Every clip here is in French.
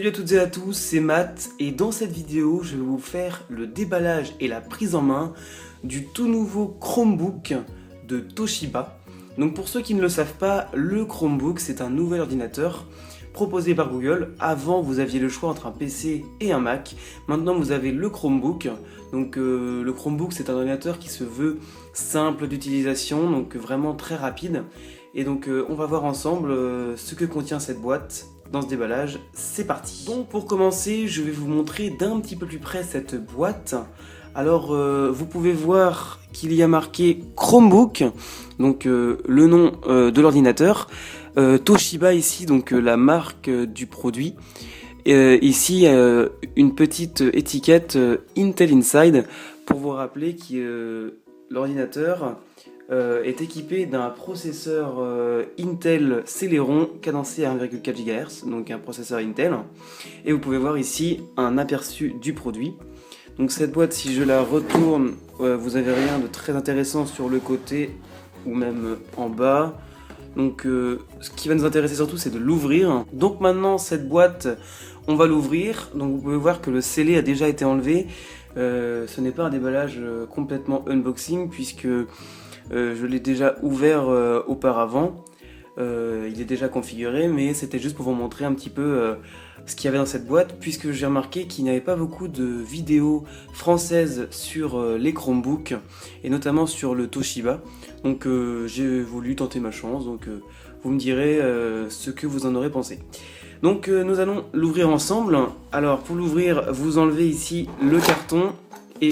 Salut à toutes et à tous, c'est Matt et dans cette vidéo je vais vous faire le déballage et la prise en main du tout nouveau Chromebook de Toshiba. Donc pour ceux qui ne le savent pas, le Chromebook c'est un nouvel ordinateur proposé par Google. Avant vous aviez le choix entre un PC et un Mac, maintenant vous avez le Chromebook. Donc le Chromebook c'est un ordinateur qui se veut simple d'utilisation, donc vraiment très rapide. Et donc on va voir ensemble ce que contient cette boîte. Dans ce déballage, c'est parti. Donc pour commencer, je vais vous montrer d'un petit peu plus près cette boîte. Alors vous pouvez voir qu'il y a marqué Chromebook, donc le nom de l'ordinateur. Toshiba ici, donc la marque du produit. Ici, une petite étiquette Intel Inside pour vous rappeler que l'ordinateur est équipé d'un processeur Intel Celeron cadencé à 1,4 GHz, donc un processeur Intel. Et vous pouvez voir ici un aperçu du produit. Donc cette boîte, si je la retourne, vous n'avez rien de très intéressant sur le côté ou même en bas. Donc ce qui va nous intéresser surtout, c'est de l'ouvrir. Donc maintenant, cette boîte, on va l'ouvrir. Donc vous pouvez voir que le scellé a déjà été enlevé. Ce n'est pas un déballage complètement unboxing puisque je l'ai déjà ouvert auparavant, il est déjà configuré, mais c'était juste pour vous montrer un petit peu ce qu'il y avait dans cette boîte, puisque j'ai remarqué qu'il n'y avait pas beaucoup de vidéos françaises sur les Chromebooks, et notamment sur le Toshiba. Donc j'ai voulu tenter ma chance, donc vous me direz ce que vous en aurez pensé. Donc nous allons l'ouvrir ensemble. Alors pour l'ouvrir, vous enlevez ici le carton et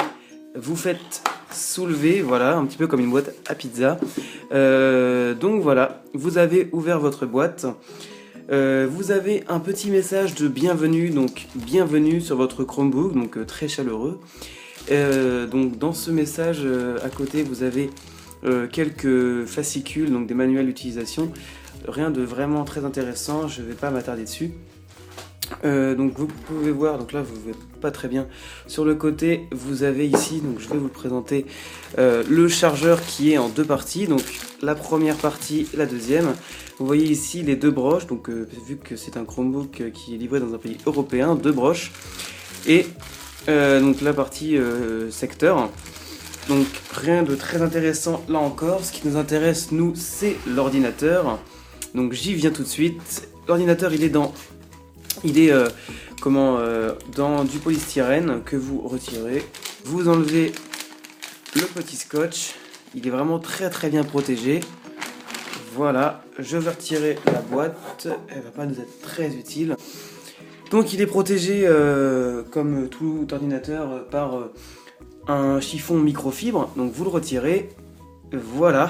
vous faites soulever, voilà, un petit peu comme une boîte à pizza. Donc voilà, vous avez ouvert votre boîte. Vous avez un petit message de bienvenue, donc bienvenue sur votre Chromebook, donc très chaleureux. Donc dans ce message, à côté, vous avez quelques fascicules, donc des manuels d'utilisation. Rien de vraiment très intéressant, je ne vais pas m'attarder dessus. Donc vous pouvez voir, donc là vous ne voyez pas très bien, sur le côté vous avez ici, donc je vais vous le présenter, le chargeur qui est en deux parties, donc la première partie, la deuxième. Vous voyez ici les deux broches, donc vu que c'est un Chromebook qui est livré dans un pays européen, deux broches, et donc la partie secteur. Donc rien de très intéressant là encore, ce qui nous intéresse nous c'est l'ordinateur, donc j'y viens tout de suite. L'ordinateur il est dans du polystyrène que vous retirez. Vous enlevez le petit scotch. Il est vraiment très bien protégé. Voilà, je vais retirer la boîte. Elle va pas nous être très utile. Donc il est protégé comme tout ordinateur par un chiffon microfibre. Donc vous le retirez. Voilà.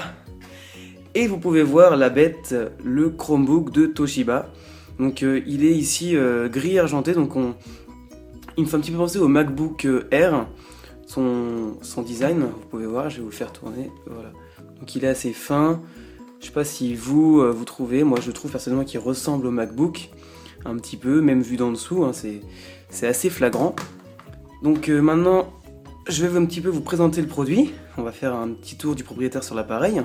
Et vous pouvez voir la bête, le Chromebook de Toshiba. Donc il est ici gris argenté, donc il me fait un petit peu penser au MacBook Air, son design, vous pouvez voir, je vais vous le faire tourner, voilà. Donc il est assez fin, je sais pas si vous trouvez, moi je trouve personnellement qu'il ressemble au MacBook, un petit peu, même vu d'en dessous, hein, c'est assez flagrant. Donc maintenant, je vais un petit peu vous présenter le produit, on va faire un petit tour du propriétaire sur l'appareil.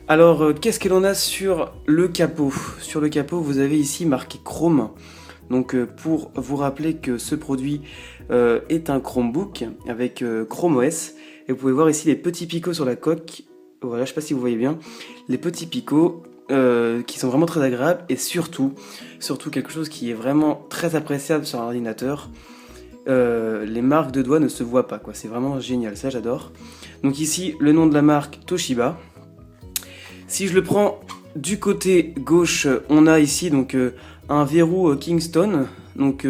Alors, qu'est-ce que l'on a sur le capot? Sur le capot, vous avez ici marqué Chrome. Donc, pour vous rappeler que ce produit est un Chromebook avec Chrome OS. Et vous pouvez voir ici les petits picots sur la coque. Voilà, je ne sais pas si vous voyez bien. Les petits picots qui sont vraiment très agréables. Et surtout quelque chose qui est vraiment très appréciable sur un ordinateur. Les marques de doigts ne se voient pas, quoi. C'est vraiment génial, ça j'adore. Donc ici, le nom de la marque Toshiba. Si je le prends du côté gauche, on a ici donc un verrou Kingston. Donc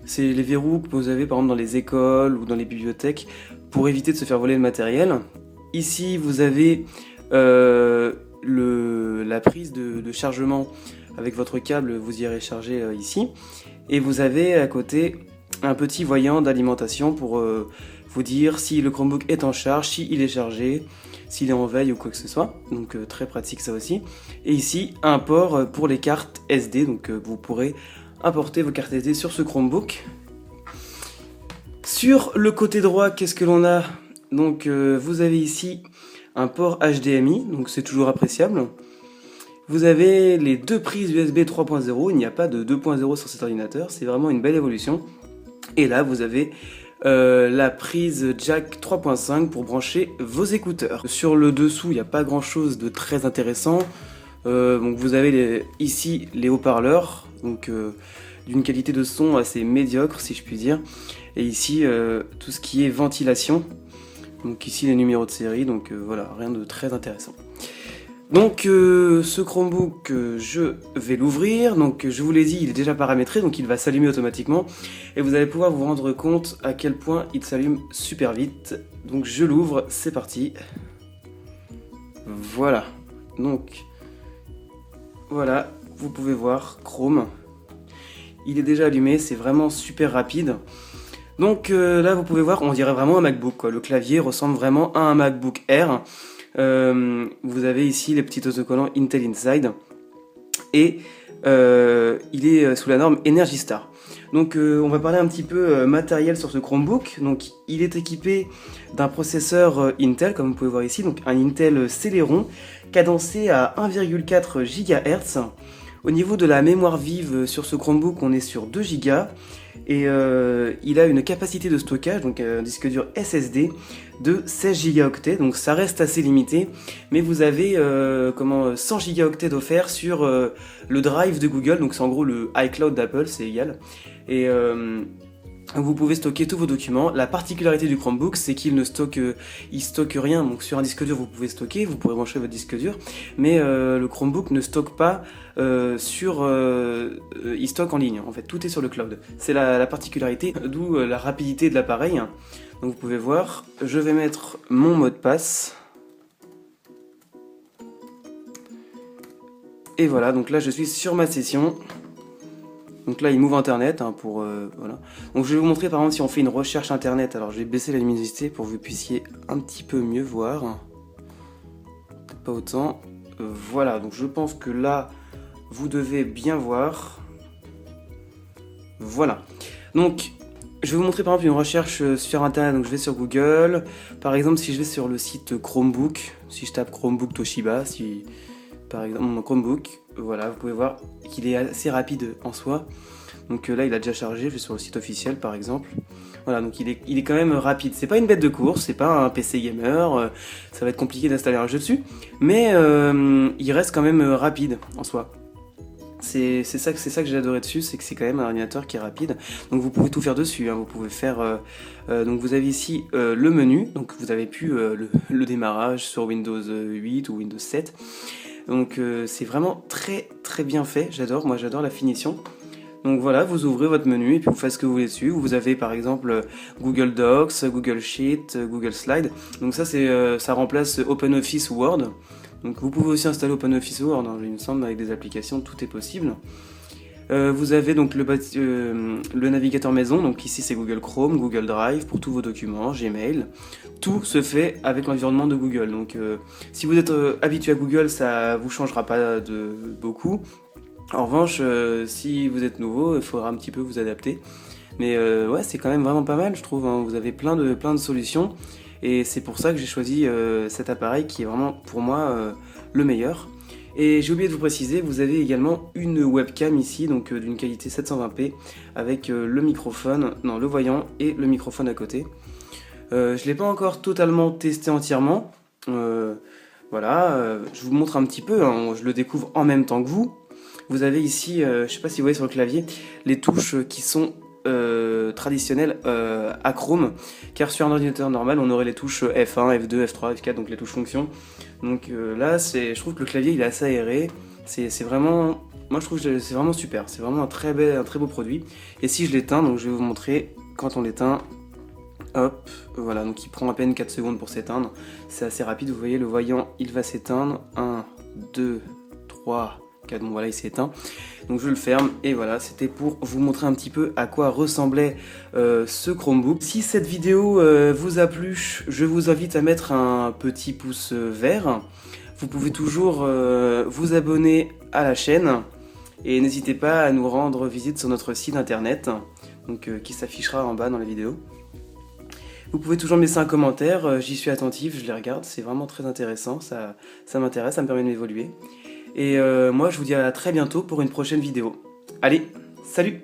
c'est les verrous que vous avez par exemple dans les écoles ou dans les bibliothèques pour éviter de se faire voler le matériel. Ici vous avez la prise de chargement avec votre câble, vous irez charger ici. Et vous avez à côté un petit voyant d'alimentation pour vous dire si le Chromebook est en charge, si il est chargé, s'il est en veille ou quoi que ce soit, donc très pratique ça aussi. Et ici un port pour les cartes SD, donc vous pourrez importer vos cartes SD sur ce Chromebook. Sur le côté droit, qu'est-ce que l'on a? Donc vous avez ici un port HDMI, donc c'est toujours appréciable. Vous avez les deux prises USB 3.0, il n'y a pas de 2.0 sur cet ordinateur, c'est vraiment une belle évolution. Et là, vous avez la prise jack 3.5 pour brancher vos écouteurs. Sur le dessous, il n'y a pas grand chose de très intéressant. Donc vous avez ici les haut-parleurs, donc d'une qualité de son assez médiocre si je puis dire. Et ici tout ce qui est ventilation. Donc ici les numéros de série, donc voilà, rien de très intéressant. Donc ce Chromebook, je vais l'ouvrir, donc je vous l'ai dit, il est déjà paramétré, donc il va s'allumer automatiquement, et vous allez pouvoir vous rendre compte à quel point il s'allume super vite. Donc je l'ouvre, c'est parti. Voilà, donc voilà, vous pouvez voir Chrome, il est déjà allumé, c'est vraiment super rapide. Donc là vous pouvez voir, on dirait vraiment un MacBook, quoi. Le clavier ressemble vraiment à un MacBook Air. Vous avez ici les petits autocollants Intel Inside et il est sous la norme Energy Star. Donc on va parler un petit peu matériel sur ce Chromebook. Donc il est équipé d'un processeur Intel, comme vous pouvez voir ici, donc un Intel Celeron cadencé à 1,4 GHz. Au niveau de la mémoire vive sur ce Chromebook, on est sur 2 Go. Et il a une capacité de stockage, donc un disque dur SSD de 16 Go, donc ça reste assez limité, mais vous avez 100 Go d'offert sur le Drive de Google, donc c'est en gros le iCloud d'Apple, c'est égal. Et vous pouvez stocker tous vos documents. La particularité du Chromebook, c'est qu'il ne stocke, rien. Donc sur un disque dur, vous pouvez stocker, vous pourrez brancher votre disque dur, mais le Chromebook ne stocke pas il stocke en ligne. En fait, tout est sur le cloud. C'est la particularité, d'où la rapidité de l'appareil. Donc vous pouvez voir, je vais mettre mon mot de passe. Et voilà, donc là je suis sur ma session. Donc là il m'ouvre internet pour voilà. Donc je vais vous montrer par exemple si on fait une recherche internet. Alors je vais baisser la luminosité pour que vous puissiez un petit peu mieux voir. Peut-être pas autant. Voilà, donc je pense que là vous devez bien voir. Voilà. Donc je vais vous montrer par exemple une recherche sur internet. Donc je vais sur Google. Par exemple si je vais sur le site Chromebook, si je tape Chromebook Toshiba, par exemple mon Chromebook, voilà, vous pouvez voir qu'il est assez rapide en soi. Donc là il a déjà chargé, je vais sur le site officiel par exemple. Voilà, donc il est quand même rapide. C'est pas une bête de course, c'est pas un PC gamer, ça va être compliqué d'installer un jeu dessus, mais il reste quand même rapide en soi. C'est ça que j'ai adoré dessus, c'est que c'est quand même un ordinateur qui est rapide. Donc vous pouvez tout faire dessus, hein. Vous pouvez faire donc vous avez ici le menu, donc vous avez pu le démarrage sur Windows 8 ou Windows 7. Donc c'est vraiment très très bien fait, moi j'adore la finition. Donc voilà, vous ouvrez votre menu et puis vous faites ce que vous voulez dessus. Vous avez par exemple Google Docs, Google Sheet, Google Slide. Donc ça remplace OpenOffice ou Word. Donc vous pouvez aussi installer OpenOffice ou Word, hein, il me semble, avec des applications, tout est possible. Vous avez donc le navigateur maison, donc ici c'est Google Chrome, Google Drive pour tous vos documents, Gmail. Tout se fait avec l'environnement de Google. Donc si vous êtes habitué à Google, ça vous changera pas de beaucoup. En revanche, si vous êtes nouveau, il faudra un petit peu vous adapter. Mais ouais, c'est quand même vraiment pas mal, je trouve, hein. Vous avez plein de solutions. Et c'est pour ça que j'ai choisi cet appareil qui est vraiment pour moi le meilleur. Et j'ai oublié de vous préciser, vous avez également une webcam ici, donc d'une qualité 720p, avec le microphone, le voyant et le microphone à côté. Je ne l'ai pas encore totalement testé entièrement. Voilà, je vous montre un petit peu, hein, je le découvre en même temps que vous. Vous avez ici, je ne sais pas si vous voyez sur le clavier, les touches qui sont traditionnelles à Chrome, car sur un ordinateur normal on aurait les touches F1, F2, F3, F4, donc les touches fonction. Donc là je trouve que le clavier il est assez aéré, c'est vraiment, moi je trouve que c'est vraiment super, c'est vraiment un très beau produit. Et si je l'éteins, donc je vais vous montrer quand on l'éteint, hop, voilà, donc il prend à peine 4 secondes pour s'éteindre, c'est assez rapide, vous voyez le voyant il va s'éteindre, 1, 2, 3, donc voilà, il s'est éteint. Donc je le ferme et voilà, c'était pour vous montrer un petit peu à quoi ressemblait ce Chromebook. Si cette vidéo vous a plu, je vous invite à mettre un petit pouce vert. Vous pouvez toujours vous abonner à la chaîne et n'hésitez pas à nous rendre visite sur notre site internet, donc qui s'affichera en bas dans la vidéo. Vous pouvez toujours me laisser un commentaire, j'y suis attentif, je les regarde, c'est vraiment très intéressant, ça m'intéresse, ça me permet de m'évoluer. Et moi je vous dis à très bientôt pour une prochaine vidéo. Allez, salut!